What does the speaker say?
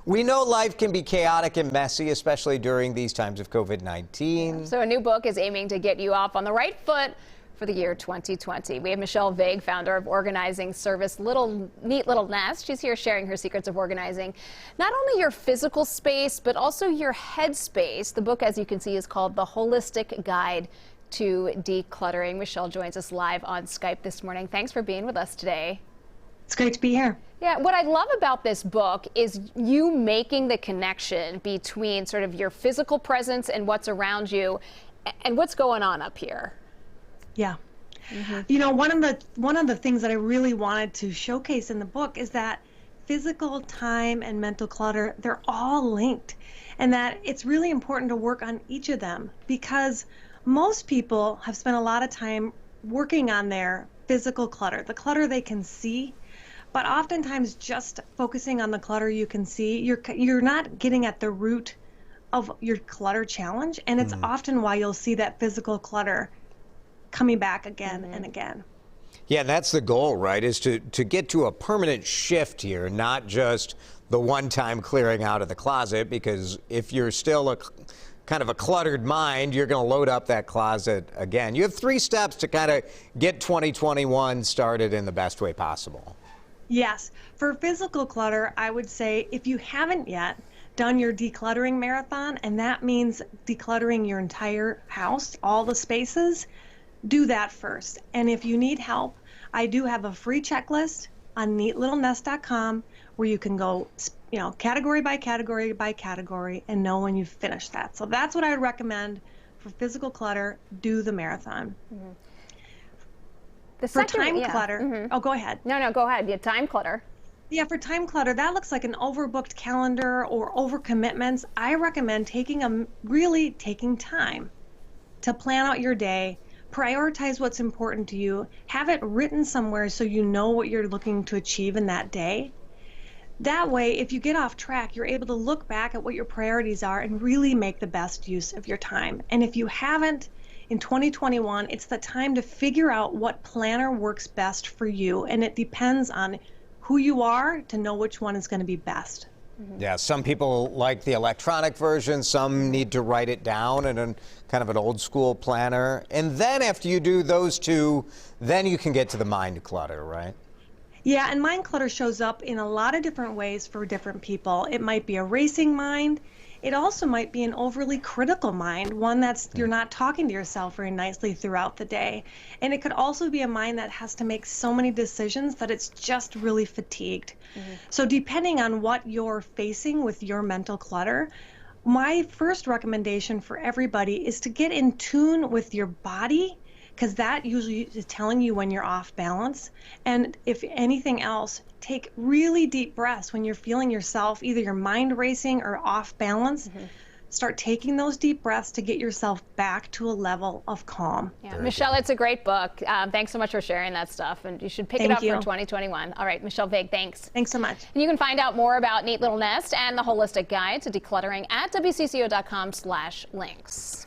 We know life can be chaotic and messy, especially during these times of COVID-19. So a new book is aiming to get you off on the right foot for the year 2020. We have Michele Vig, founder of organizing service Neat Little Nest. She's here sharing her secrets of organizing not only your physical space, but also your head space. The book, as you can see, is called The Holistic Guide to Decluttering. Michele joins us live on Skype this morning. Thanks for being with us today. It's great to be here. Yeah, what I love about this book is you making the connection between sort of your physical presence and what's around you and what's going on up here. Yeah. You know, one of the things that I really wanted to showcase in the book is that physical, time, and mental clutter, they're all linked, and that it's really important to work on each of them, because most people have spent a lot of time working on their physical clutter, the clutter they can see. But oftentimes, just focusing on the clutter you can see, you're not getting at the root of your clutter challenge, and it's often why you'll see that physical clutter coming back again and again. Yeah, that's the goal, right? Is to get to a permanent shift here, not just the one-time clearing out of the closet. Because if you're still kind of a cluttered mind, you're going to load up that closet again. You have 3 steps to kind of get 2021 started in the best way possible. Yes. For physical clutter, I would say if you haven't yet done your decluttering marathon, and that means decluttering your entire house, all the spaces, do that first. And if you need help, I do have a free checklist on neatlittlnest.com where you can go, category by category by category and know when you've finished that. So that's what I would recommend for physical clutter. Do the marathon. For time clutter, oh, go ahead. No, go ahead. Yeah, time clutter. Yeah, for time clutter, that looks like an overbooked calendar or overcommitments. I recommend really taking time to plan out your day, prioritize what's important to you, have it written somewhere so you know what you're looking to achieve in that day. That way, if you get off track, you're able to look back at what your priorities are and really make the best use of your time. And if you haven't, in 2021, it's the time to figure out what planner works best for you, and it depends on who you are to know which one is going to be best. Yeah, some people like the electronic version, some need to write it down in kind of an old school planner. And then after you do those 2, then you can get to the mind clutter, right? Yeah, and mind clutter shows up in a lot of different ways for different people. It might be a racing mind. It also might be an overly critical mind, one that's you're not talking to yourself very nicely throughout the day. And it could also be a mind that has to make so many decisions that it's just really fatigued. So depending on what you're facing with your mental clutter, my first recommendation for everybody is to get in tune with your body, because that usually is telling you when you're off balance. And if anything else, take really deep breaths when you're feeling yourself, either your mind racing or off balance. Start taking those deep breaths to get yourself back to a level of calm. Yeah, Michele, it's a great book. Thanks so much for sharing that stuff, and you should pick it up for 2021. All right, Michele Vig, thanks. Thanks so much. And you can find out more about Neat Little Nest and the Holistic Guide to Decluttering at WCCO.com/links.